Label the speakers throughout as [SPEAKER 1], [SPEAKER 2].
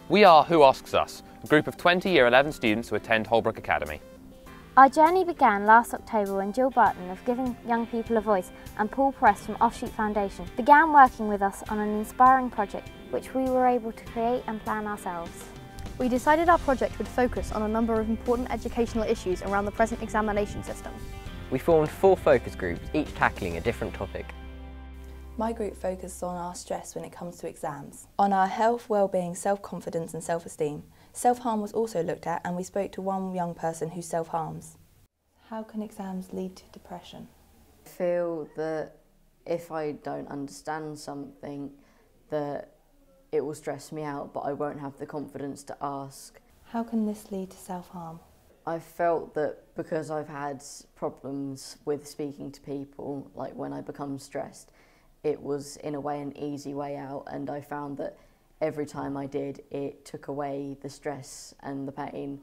[SPEAKER 1] We are Who Asks Us, a group of 20 Year 11 students who attend Holbrook Academy.
[SPEAKER 2] Our journey began last October when Jill Barton of Giving Young People a Voice and Paul Press from Offshoot Foundation began working with us on an inspiring project which we were able to create and plan ourselves.
[SPEAKER 3] We decided our project would focus on a number of important educational issues around the present examination system.
[SPEAKER 4] We formed 4 focus groups, each tackling a different topic.
[SPEAKER 5] My group focused on our stress when it comes to exams, on our health, well-being, self-confidence and self-esteem. Self-harm was also looked at, and we spoke to one young person who self-harms. How can exams lead to depression?
[SPEAKER 6] I feel that if I don't understand something, that it will stress me out, but I won't have the confidence to ask.
[SPEAKER 5] How can this lead to self-harm?
[SPEAKER 6] I've felt that because I've had problems with speaking to people, like when I become stressed, it was in a way an easy way out, and I found that every time I did, it took away the stress and the pain.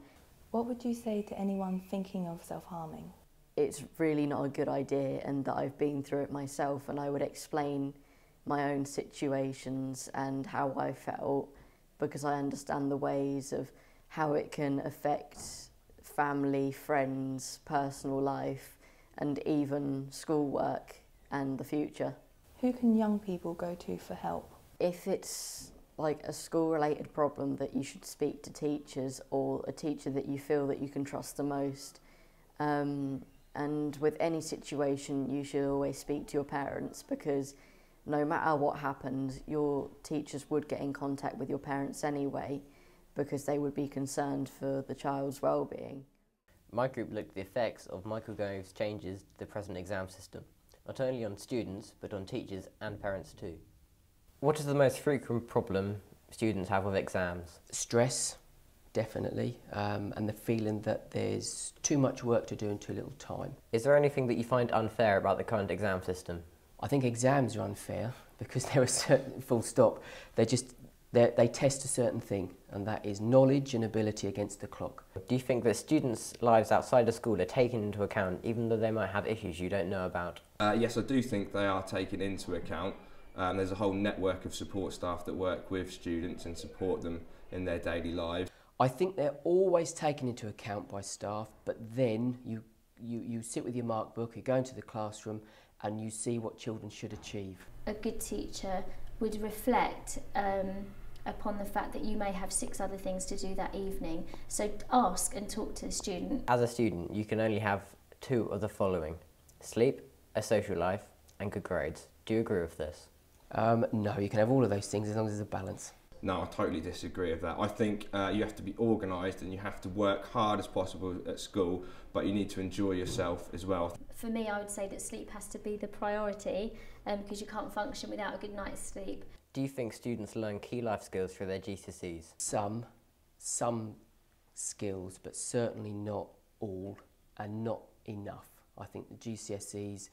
[SPEAKER 5] What would you say to anyone thinking of self-harming?
[SPEAKER 6] It's really not a good idea, and that I've been through it myself, and I would explain my own situations and how I felt, because I understand the ways of how it can affect family, friends, personal life, and even schoolwork and the future.
[SPEAKER 5] Who can young people go to for help?
[SPEAKER 6] If it's like a school-related problem, that you should speak to teachers or a teacher that you feel that you can trust the most. And with any situation, you should always speak to your parents, because no matter what happened, your teachers would get in contact with your parents anyway, because they would be concerned for the child's well-being.
[SPEAKER 4] My group looked at the effects of Michael Gove's changes to the present exam system, not only on students, but on teachers and parents too. What is the most frequent problem students have with exams?
[SPEAKER 7] Stress, definitely, and the feeling that there's too much work to do in too little time.
[SPEAKER 4] Is there anything that you find unfair about the current exam system?
[SPEAKER 7] I think exams are unfair because they're a certain full stop. They test a certain thing, and that is knowledge and ability against the clock.
[SPEAKER 4] Do you think that students' lives outside of school are taken into account, even though they might have issues you don't know about?
[SPEAKER 8] Yes, I do think they are taken into account. There's a whole network of support staff that work with students and support them in their daily lives.
[SPEAKER 7] I think they're always taken into account by staff, but then you sit with your mark book, you go into the classroom and you see what children should achieve.
[SPEAKER 9] A good teacher would reflect upon the fact that you may have 6 other things to do that evening. So ask and talk to the student.
[SPEAKER 4] As a student, you can only have 2 of the following: sleep, a social life, and good grades. Do you agree with this?
[SPEAKER 7] No, you can have all of those things as long as there's a balance.
[SPEAKER 8] No, I totally disagree with that. I think you have to be organised and you have to work hard as possible at school, but you need to enjoy yourself as well.
[SPEAKER 9] For me, I would say that sleep has to be the priority because you can't function without a good night's sleep.
[SPEAKER 4] Do you think students learn key life skills through their GCSEs?
[SPEAKER 7] Some skills, but certainly not all, and not enough. I think the GCSEs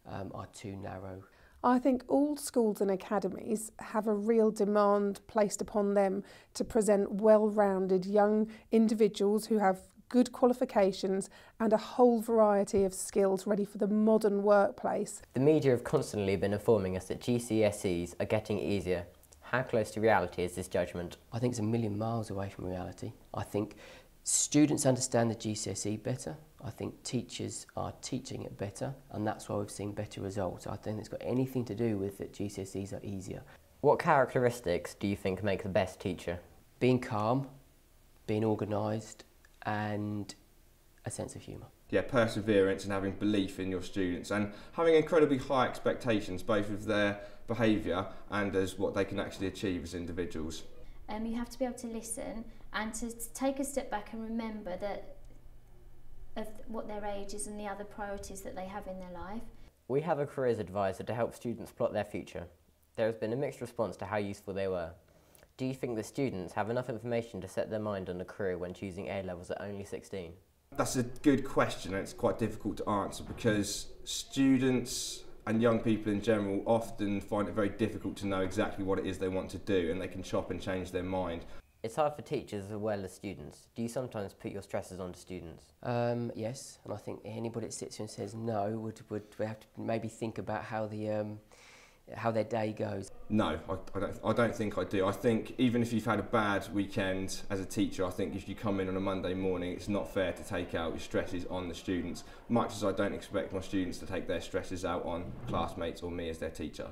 [SPEAKER 7] are too narrow.
[SPEAKER 10] I think all schools and academies have a real demand placed upon them to present well-rounded young individuals who have good qualifications and a whole variety of skills ready for the modern workplace.
[SPEAKER 4] The media have constantly been informing us that GCSEs are getting easier. How close to reality is this judgment?
[SPEAKER 7] I think it's a million miles away from reality. I think students understand the GCSE better. I think teachers are teaching it better, and that's why we've seen better results. I don't think it's got anything to do with that GCSEs are easier.
[SPEAKER 4] What characteristics do you think make the best teacher?
[SPEAKER 7] Being calm, being organised, and a sense of humour.
[SPEAKER 8] Yeah, perseverance and having belief in your students and having incredibly high expectations both of their behaviour and as what they can actually achieve as individuals.
[SPEAKER 9] You have to be able to listen and to take a step back and remember that of what their age is and the other priorities that they have in their life.
[SPEAKER 4] We have a careers advisor to help students plot their future. There has been a mixed response to how useful they were. Do you think that students have enough information to set their mind on a career when choosing A-levels at only 16?
[SPEAKER 8] That's a good question, and it's quite difficult to answer because students and young people in general often find it very difficult to know exactly what it is they want to do, and they can chop and change their mind.
[SPEAKER 4] It's hard for teachers as well as students. Do you sometimes put your stresses onto students?
[SPEAKER 7] Yes, and I think anybody that sits here and says no would have to maybe think about how the how their day goes?
[SPEAKER 8] No, I don't think I do. I think even if you've had a bad weekend as a teacher, I think if you come in on a Monday morning, it's not fair to take out your stresses on the students, much as I don't expect my students to take their stresses out on classmates or me as their teacher.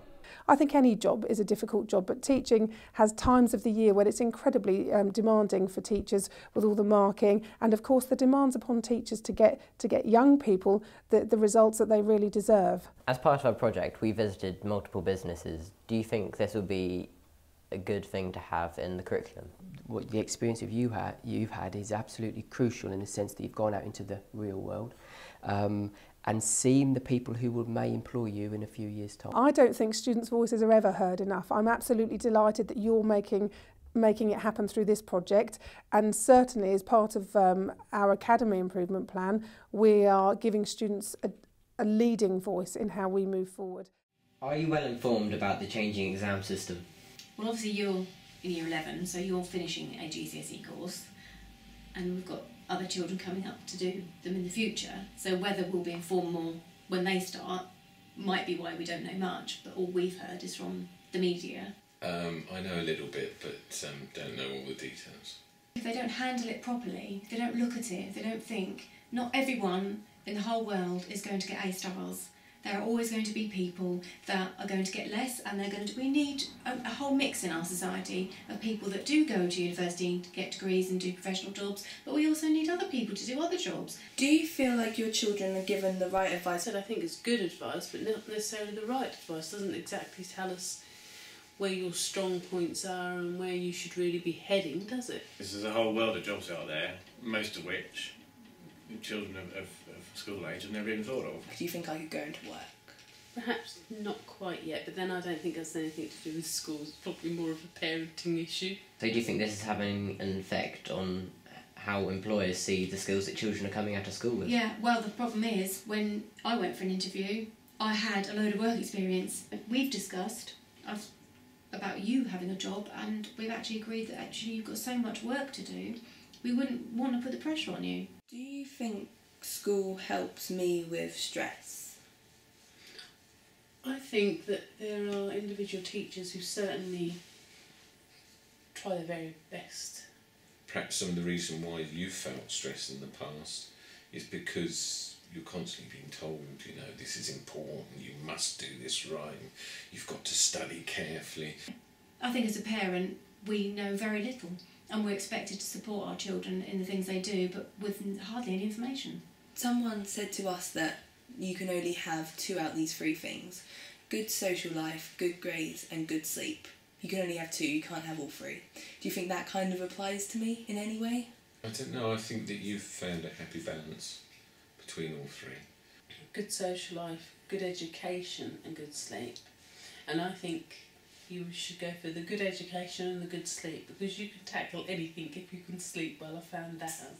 [SPEAKER 10] I think any job is a difficult job, but teaching has times of the year when it's incredibly demanding for teachers with all the marking, and of course the demands upon teachers to get young people the results that they really deserve.
[SPEAKER 4] As part of our project, we visited multiple businesses. Do you think this would be a good thing to have in the curriculum?
[SPEAKER 7] What the experience of you've had is absolutely crucial in the sense that you've gone out into the real world and seen the people who may employ you in a few years' time.
[SPEAKER 10] I don't think students' voices are ever heard enough. I'm absolutely delighted that you're making it happen through this project, and certainly as part of our academy improvement plan, we are giving students a leading voice in how we move forward.
[SPEAKER 4] Are you well informed about the changing exam system?
[SPEAKER 11] Well, obviously you're in year 11, so you're finishing a GCSE course, and we've got other children coming up to do them in the future, so whether we'll be informed more when they start might be why we don't know much, but all we've heard is from the media.
[SPEAKER 12] I know a little bit, but don't know all the details.
[SPEAKER 11] If they don't handle it properly, if they don't look at it, if they don't think, not everyone in the whole world is going to get A stars. There are always going to be people that are going to get less, and we need a whole mix in our society of people that do go to university to get degrees and do professional jobs, but we also need other people to do other jobs.
[SPEAKER 5] Do you feel like your children are given the right advice?
[SPEAKER 13] I think it's good advice, but not necessarily the right advice. It doesn't exactly tell us where your strong points are and where you should really be heading, does it?
[SPEAKER 14] There's a whole world of jobs out there, most of which children of school age have never even thought of.
[SPEAKER 5] Do you think I could go into work?
[SPEAKER 13] Perhaps not quite yet, but then I don't think that's anything to do with schools. It's probably more of a parenting issue.
[SPEAKER 4] So do you think this is having an effect on how employers see the skills that children are coming out of school with?
[SPEAKER 11] Yeah, well, the problem is, when I went for an interview, I had a load of work experience. We've discussed about you having a job, and we've actually agreed that actually you've got so much work to do, we wouldn't want to put the pressure on you.
[SPEAKER 5] Do you think school helps me with stress?
[SPEAKER 13] I think that there are individual teachers who certainly try their very best.
[SPEAKER 12] Perhaps some of the reason why you felt stress in the past is because you're constantly being told, you know, this is important, you must do this right, you've got to study carefully.
[SPEAKER 11] I think as a parent, we know very little, and we're expected to support our children in the things they do, but with hardly any information.
[SPEAKER 5] Someone said to us that you can only have 2 out of these 3 things: good social life, good grades, and good sleep. You can only have 2, you can't have all 3. Do you think that kind of applies to me in any way?
[SPEAKER 12] I don't know, I think that you've found a happy balance between all 3.
[SPEAKER 13] Good social life, good education and good sleep. And I think you should go for the good education and the good sleep, because you can tackle anything if you can sleep well. I found that out.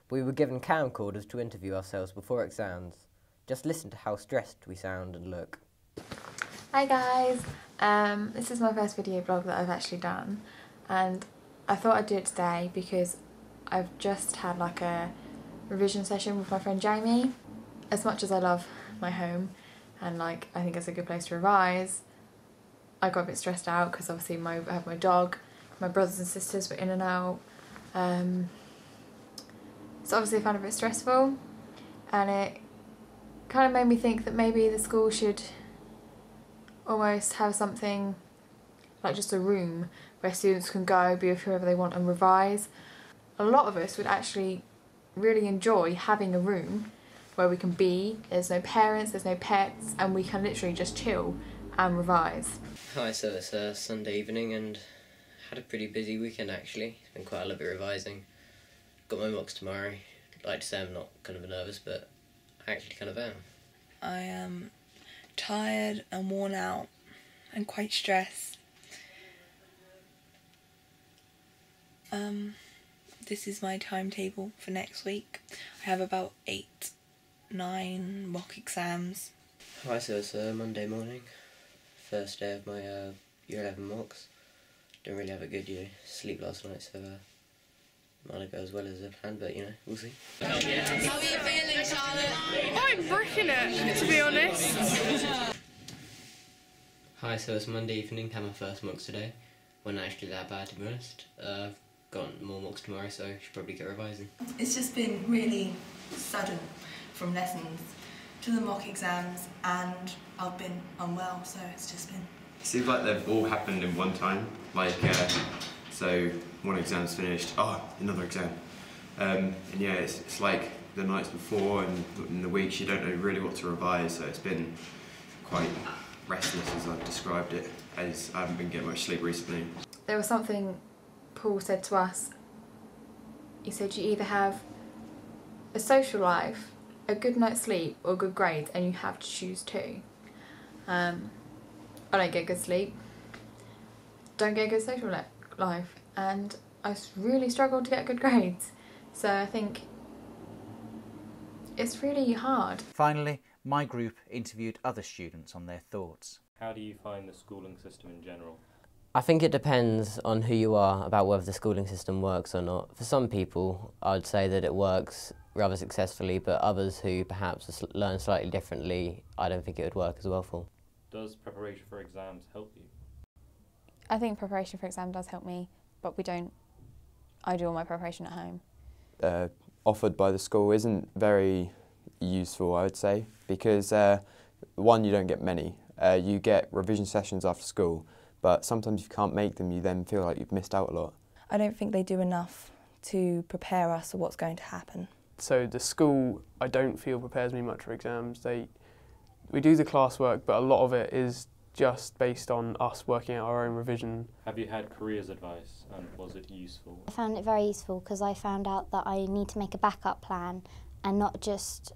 [SPEAKER 4] We were given camcorders to interview ourselves before exams. Just listen to how stressed we sound and look.
[SPEAKER 15] Hi guys, this is my first video blog that I've actually done, and I thought I'd do it today because I've just had like a revision session with my friend Jamie. As much as I love my home and like I think it's a good place to revise, I got a bit stressed out because obviously I have my dog, my brothers and sisters were in and out. So obviously I found it a bit stressful, and it kind of made me think that maybe the school should almost have something like just a room where students can go, be with whoever they want and revise. A lot of us would actually really enjoy having a room where we can be, there's no parents, there's no pets, and we can literally just chill and revise.
[SPEAKER 4] Hi, so it's a Sunday evening and had a pretty busy weekend actually. It's been quite a lot of revising. Got my mocks tomorrow. I'd like to say I'm not kind of nervous, but I actually kind of am.
[SPEAKER 5] I am tired and worn out and quite stressed. This is my timetable for next week. I have about 8-9 mock exams.
[SPEAKER 4] Hi, so it's Monday morning. First day of my year 11 mocks. Didn't really have a good year. Sleep last night, so might not go as well as I planned, but you know, we'll see.
[SPEAKER 16] How are you feeling, Charlotte? I'm bricking it, to be honest.
[SPEAKER 4] Hi, so it's Monday evening, had my first mocks today. Wasn't actually that bad, to be honest. I've got more mocks tomorrow, so I should probably get revising.
[SPEAKER 5] It's just been really sudden, from lessons to the mock exams, and I've been unwell, so it's just been...
[SPEAKER 16] It seems like they've all happened in one time. So one exam's finished, another exam. And yeah, it's like the nights before and in the weeks you don't know really what to revise, so it's been quite restless, as I've described it, as I haven't been getting much sleep recently.
[SPEAKER 15] There was something Paul said to us. He said you either have a social life, a good night's sleep, or good grades, and you have to choose two. I don't get good sleep, don't get good social life, and I really struggle to get good grades. So I think it's really hard.
[SPEAKER 17] Finally, my group interviewed other students on their thoughts.
[SPEAKER 18] How do you find the schooling system in general?
[SPEAKER 4] I think it depends on who you are about whether the schooling system works or not. For some people, I'd say that it works rather successfully, but others who perhaps learn slightly differently, I don't think it would work as well for.
[SPEAKER 18] Does preparation for exams help you?
[SPEAKER 19] I think preparation for exam does help me, but I do all my preparation at home.
[SPEAKER 20] Offered by the school isn't very useful, I would say, because one, you don't get many. You get revision sessions after school, but sometimes if you can't make them, you then feel like you've missed out a lot.
[SPEAKER 5] I don't think they do enough to prepare us for what's going to happen.
[SPEAKER 21] So the school, I don't feel, prepares me much for exams. We do the classwork, but a lot of it is just based on us working out our own revision.
[SPEAKER 18] Have you had careers advice, and was it useful?
[SPEAKER 2] I found it very useful because I found out that I need to make a backup plan and not just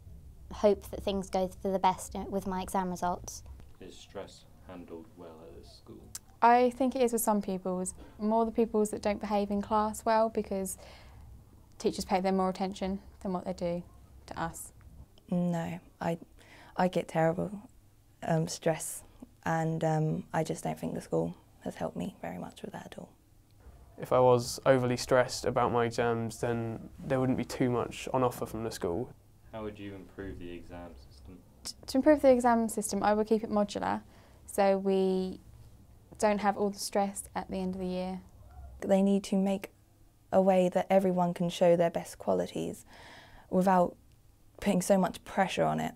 [SPEAKER 2] hope that things go for the best with my exam results.
[SPEAKER 18] Is stress handled well at this school?
[SPEAKER 19] I think it is with some pupils, more the pupils that don't behave in class well, because teachers pay them more attention than what they do to us.
[SPEAKER 5] No, I get terrible stress, and I just don't think the school has helped me very much with that at all.
[SPEAKER 21] If I was overly stressed about my exams, then there wouldn't be too much on offer from the school.
[SPEAKER 18] How would you improve the exam system?
[SPEAKER 19] To improve the exam system, I would keep it modular, so we don't have all the stress at the end of the year.
[SPEAKER 5] They need to make a way that everyone can show their best qualities without putting so much pressure on it.